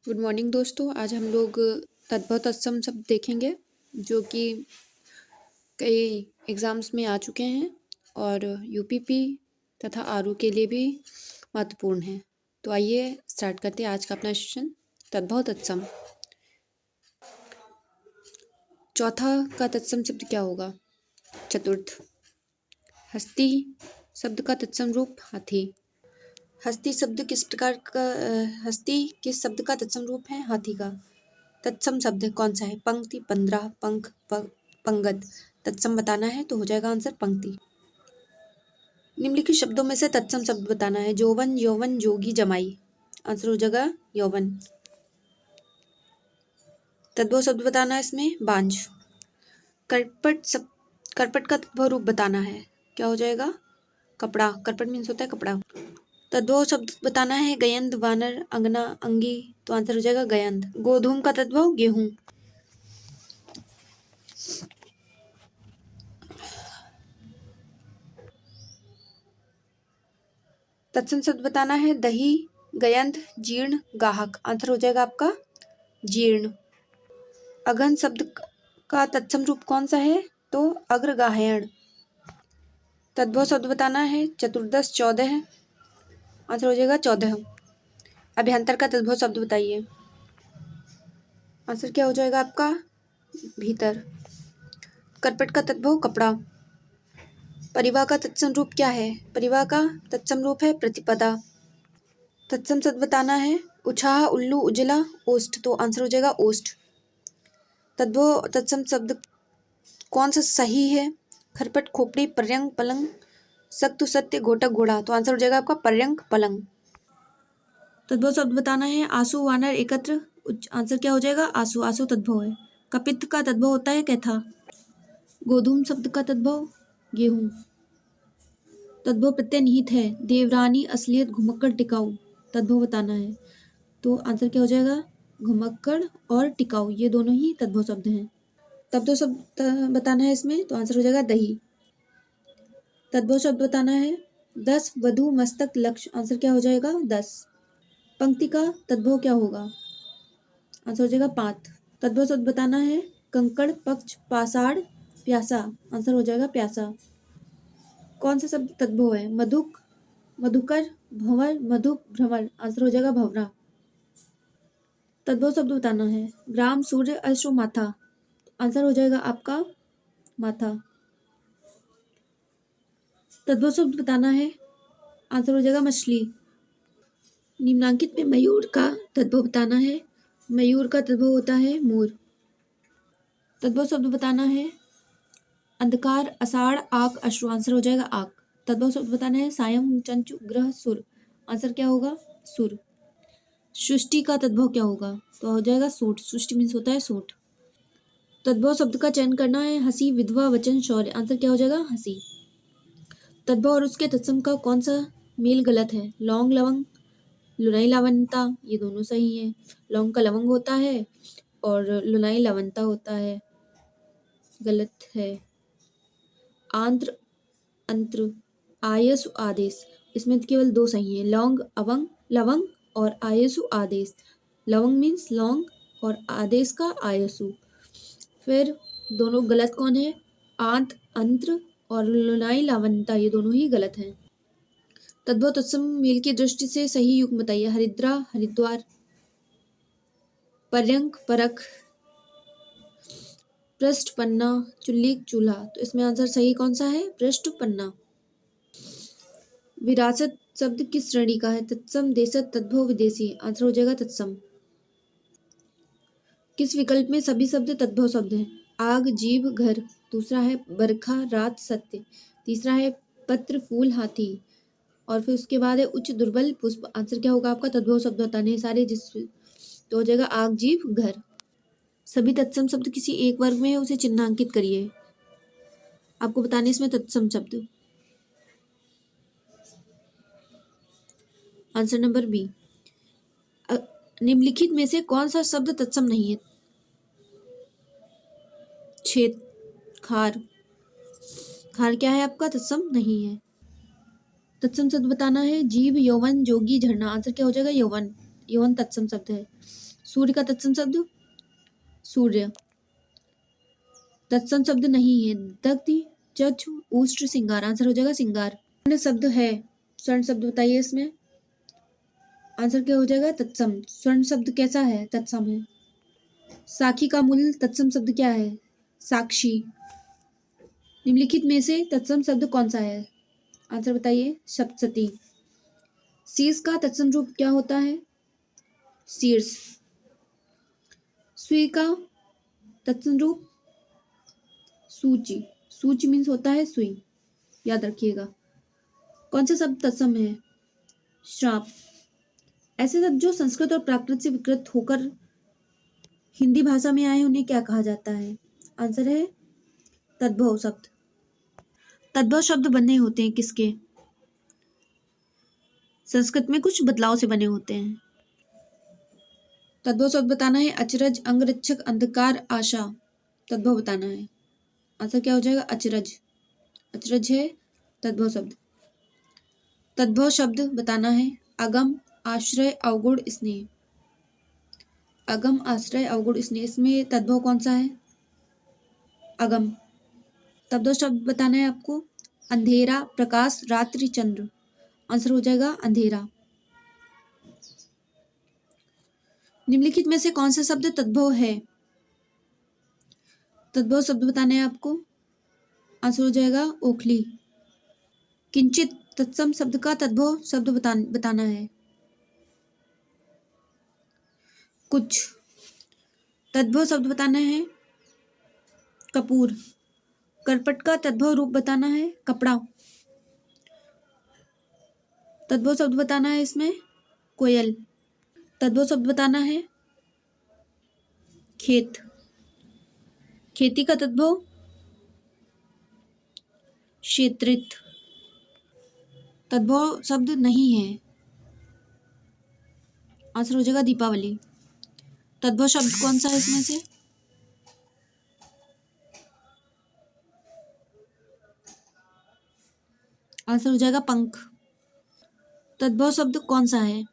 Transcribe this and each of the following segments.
Good morning दोस्तों। आज हम लोग तद्भव तत्सम शब्द देखेंगे जो कि कई एग्ज़ाम्स में आ चुके हैं और यूपीपी तथा आरओ के लिए भी महत्वपूर्ण हैं। तो आइए स्टार्ट करते हैं आज का अपना सेशन। तद्भव तत्सम। चौथा का तत्सम शब्द क्या होगा? चतुर्थ। हस्ती शब्द का तत्सम रूप हाथी। हस्ती किस शब्द का तत्सम रूप है? हाथी का। तत्सम शब्द कौन सा है? पंक्ति, पंद्रह, पंख, पंगत। तत्सम बताना है तो हो जाएगा आंसर पंक्ति। निम्नलिखित शब्दों में से तत्सम शब्द बताना है। जोवन, यौवन, जोगी, जमाई। आंसर हो जाएगा यौवन। तद्भव शब्द बताना है इसमें बांझ। करपट का तद्भव रूप बताना है। क्या हो जाएगा? कपड़ा। करपट मीन्स होता है कपड़ा। तद्भव शब्द बताना है गयंद, वानर, अंगना, अंगी। तो आंसर हो जाएगा गयंद। गोधूम का तद्भव गेहूं। तत्सम शब्द बताना है दही, गयंध, जीर्ण, गाहक। आंसर हो जाएगा आपका जीर्ण। अघन शब्द का तत्सम रूप कौन सा है? तो अग्रगाहयण। तद्भव शब्द बताना है चतुर्दश, 14। आंसर हो जाएगा 14। अभ्यंतर का तद्भव शब्द बताइए। आंसर क्या हो जाएगा आपका? भीतर। करपट का तद्भव कपड़ा। परिवा का तत्सम रूप क्या है? परिवा का तत्सम रूप है प्रतिपदा। तत्सम शब्द बताना है उछाह, उल्लू, उजला, ओष्ठ। तो आंसर हो जाएगा ओष्ठ। तद्भव तत्सम शब्द कौन सा सही है? खरपट, खोपड़ी, पर्यंक, पलंग, सत्तु, सत्य, घोटक, घोड़ा। तो आंसर हो जाएगा आपका पर्यंक, पलंग। तद्भव शब्द बताना है आंसू, वानर, एकत्र। आंसर क्या हो जाएगा? आंसू। आंसू तद्भव है। कपित्थ का तद्भव होता है कैथा। गोधूम शब्द का तद्भव गेहूं। तद्भव प्रत्यय निहित है देवरानी, असलियत, घुमक्कड़, टिकाऊ। तद्भव बताना है तो आंसर क्या हो जाएगा? घुमक्कड़ और टिकाऊ, ये दोनों ही तद्भव शब्द हैं। तद्भव शब्द बताना है इसमें तो आंसर हो जाएगा दही। तद्भव शब्द बताना है 10, वधु, मस्तक, लक्ष्य। आंसर क्या हो जाएगा? 10। पंक्ति का तद्भव क्या होगा? आंसर हो जाएगा पात। तद्भव शब्द बताना है कंकड़, पक्ष, पाषाण, प्यासा। आंसर हो जाएगा प्यासा। कौन सा शब्द तद्भव है? मधुक, मधुकर, भंवर, मधुक, भ्रमर। आंसर हो जाएगा भंवरा। तद्भव शब्द बताना है ग्राम, सूर्य, अश्व, माथा। आंसर हो जाएगा आपका माथा। तद्भव शब्द बताना है आंसर हो जाएगा मछली। निम्नांकित में मयूर का तद्भव बताना है। मयूर का तद्भव होता है मोर। तद्भव शब्द बताना है अंधकार, अषाढ़, आक, अश्रु। आंसर हो जाएगा आक। तद्भव शब्द बताना है सायं, चंचु, ग्रह, सुर। आंसर क्या होगा? सुर। सृष्टि का तद्भव क्या होगा? तो हो जाएगा सूट। सृष्टि मीन्स होता है सूट। तद्भव शब्द का चयन करना है हंसी, विधवा, वचन, शौर्य। आंसर क्या हो जाएगा? हंसी। तद्भव और उसके तत्सम का कौन सा मेल गलत है? लौंग, लवंग, लुनाई, लावणता। ये दोनों सही है। लौंग का लवंग होता है और लुनाई लावणता होता है। गलत है। आंत्र, अंत्र, आयसु, आदेश। इसमें केवल दो सही है। लौंग, अवंग, लवंग और आयसु, आदेश। लवंग मीन्स लौंग और आदेश का आयसु। फिर दोनों गलत कौन है? आंत, अंत्र और लुनाई, लावणता। ये दोनों ही गलत हैं। तद्भव तत्सम मेल की दृष्टि से सही युग्म बताइए। हरिद्रा, हरिद्वार, पर्यंक, परख, पृष्ठ, पन्ना, चुल्ली, चूल्हा। तो इसमें आंसर सही कौन सा है? पृष्ठ, पन्ना। विरासत शब्द किस श्रेणी का है? तत्सम, देशज, तद्भव, विदेशी। आंसर हो जाएगा तत्सम। किस विकल्प में सभी शब्द तद्भव शब्द हैं? आग, जीभ, घर। दूसरा है बरखा, रात, सत्य। तीसरा है पत्र, फूल, हाथी। और फिर उसके बाद है उच्च, दुर्बल, पुष्प। आंसर क्या होगा आपका? तद्भव शब्द बताने सारे जिस तो हो जाएगा आग, जीभ, घर। सभी तत्सम शब्द किसी एक वर्ग में है, उसे चिन्हांकित करिए। आपको बताने इसमें तत्सम शब्द। Answer number B. निम्नलिखित में से कौन सा शब्द तत्सम नहीं है? छेद, खार। खार क्या है आपका? तत्सम नहीं है। तत्सम शब्द बताना है जीव, यौवन, जोगी, झरना। आंसर क्या हो जाएगा? यौवन। यौवन तत्सम शब्द है। सूर्य का तत्सम शब्द सूर्य। तत्सम शब्द नहीं है। दग्धि चक्षु उष्ट्र श्रृंगार। आंसर हो जाएगा श्रृंगार। स्वर्ण शब्द है। स्वर्ण शब्द बताइए इसमें। आंसर क्या हो जाएगा? तत्सम। स्वर्ण शब्द कैसा है? तत्सम है। साखी का मूल तत्सम शब्द क्या है? साक्षी। निम्नलिखित में से तत्सम शब्द कौन सा है? आंसर बताइए। सप्तशती। शीर्ष का तत्सम रूप क्या होता है? शीर्ष। सुई का तत्सम रूप सूची। सूची मीन्स होता है सुई, याद रखिएगा। कौन सा शब्द तत्सम है? श्राप। ऐसे शब्द जो संस्कृत और प्राकृत से विकृत होकर हिंदी भाषा में आए उन्हें क्या कहा जाता है? आंसर है तद्भव शब्द। तद्भव शब्द बने होते हैं किसके? संस्कृत में कुछ बदलाव से बने होते हैं। तद्भव शब्द बताना है। अचरज अंगरक्षक अंधकार आशा। तद्भव बताना है। आंसर क्या हो जाएगा? अचरज। अचरज है तद्भव शब्द। तद्भव शब्द बताना है। अगम आश्रय अवगुण स्नेह। अगम आश्रय अवगुण स्नेह, इसमें तद्भव कौन सा है? अगम। तद्भव शब्द बताना है आपको। अंधेरा प्रकाश रात्रि चंद्र। आंसर हो जाएगा अंधेरा। निम्नलिखित में से कौन सा शब्द तद्भव है? तद्भव शब्द बताना है आपको। आंसर हो जाएगा ओखली। किंचित तत्सम शब्द का तद्भव शब्द बताना है। कुछ। तद्भव शब्द बताना है। कपूर। करपट का तद्भव रूप बताना है। कपड़ा। तद्भव शब्द बताना है इसमें। कोयल। तद्भव शब्द बताना है। खेत। खेती का तद्भव क्षेत्रित। तद्भव शब्द नहीं है। आंसर हो जाएगा दीपावली। तद्भव शब्द कौन सा है इसमें से? आंसर हो जाएगा पंख। तद्भव शब्द कौन सा है?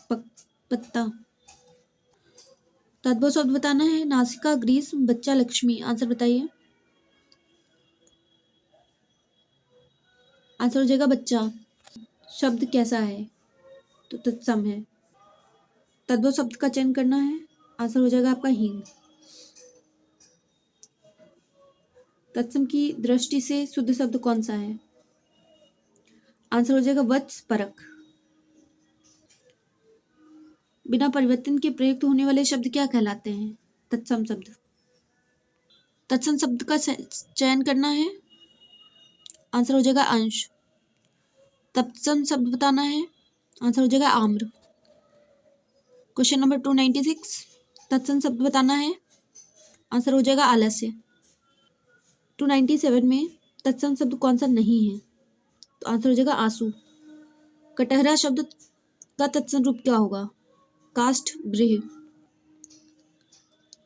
पत्ता। तद्भव शब्द बताना है। नासिका ग्रीष्म बच्चा लक्ष्मी। आंसर बताइए। आंसर हो जाएगा बच्चा। शब्द कैसा है? तो तत्सम है। तद्भव शब्द का चयन करना है। आंसर हो जाएगा आपका हींग। तत्सम की दृष्टि से शुद्ध शब्द कौन सा है? आंसर हो जाएगा वत्स परक। बिना परिवर्तन के प्रयुक्त होने वाले शब्द क्या कहलाते हैं? तत्सम शब्द। तत्सम शब्द का चयन करना है। आंसर हो जाएगा अंश। तत्सम शब्द बताना है। आंसर हो जाएगा आम्र। Question number 296। तत्सम शब्द बताना है। आंसर हो जाएगा आलस्य। 297 में तत्सम शब्द कौन सा नहीं है? तो आंसर हो जाएगा आंसू। कटहरा शब्द का तत्सम रूप क्या होगा? काष्ठ गृह।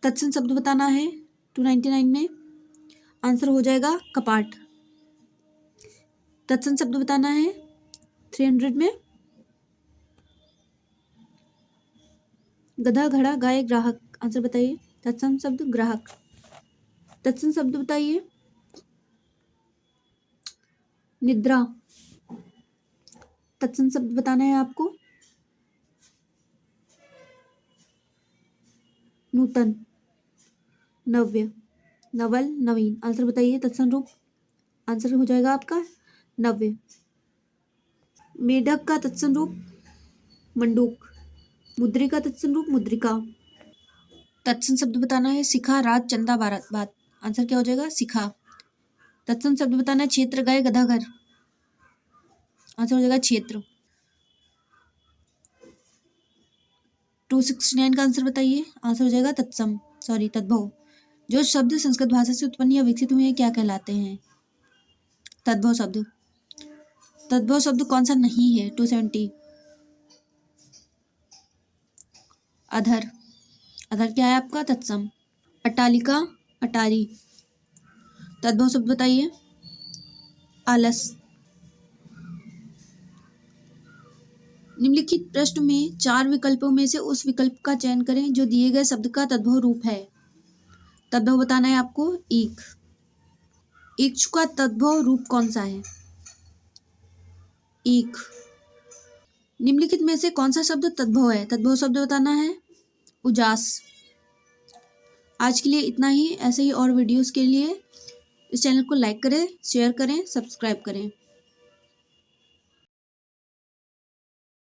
तत्सम शब्द बताना है। 299 में आंसर हो जाएगा कपाट। तत्सम शब्द बताना है। 300 में गधा घड़ा गाय ग्राहक। आंसर बताइए। तत्सम शब्द ग्राहक। तत्सम शब्द बताइए। निद्रा। तत्सम शब्द बताना है आपको। नूतन नव्य नवल नवीन। आंसर बताइए तत्सम रूप। आंसर हो जाएगा आपका नव्य। मेढक का तत्सम रूप मंडूक। मुद्रिका का तत्सम रूप मुद्रिका। तत्सम शब्द बताना है। शिखा रात चंदा बात। आंसर क्या हो जाएगा? शिखा। तत्सम शब्द बताना है। क्षेत्र गाय गधा घर। आंसर हो जाएगा क्षेत्र। 269 का आंसर बताइए। आंसर हो जाएगा तत्सम तद्भव। जो शब्द संस्कृत भाषा से उत्पन्न या विकसित हुए हैं क्या कहलाते हैं? तद्भव शब्द। तद्भव शब्द कौन सा नहीं है? 270। अधर। अधर क्या है आपका? तत्सम। अट्टालिका अटारी। तद्भव शब्द बताइए। आलस। निम्नलिखित प्रश्न में 4 विकल्पों में से उस विकल्प का चयन करें जो दिए गए शब्द का तद्भव रूप है। तद्भव बताना है आपको। ईख। इच्छ का तद्भव रूप कौन सा है? ईख। निम्नलिखित में से कौन सा शब्द तद्भव है? तद्भव शब्द बताना है। उजास। आज के लिए इतना ही। ऐसे ही और वीडियोस के लिए इस चैनल को लाइक करें, शेयर करें, सब्सक्राइब करें।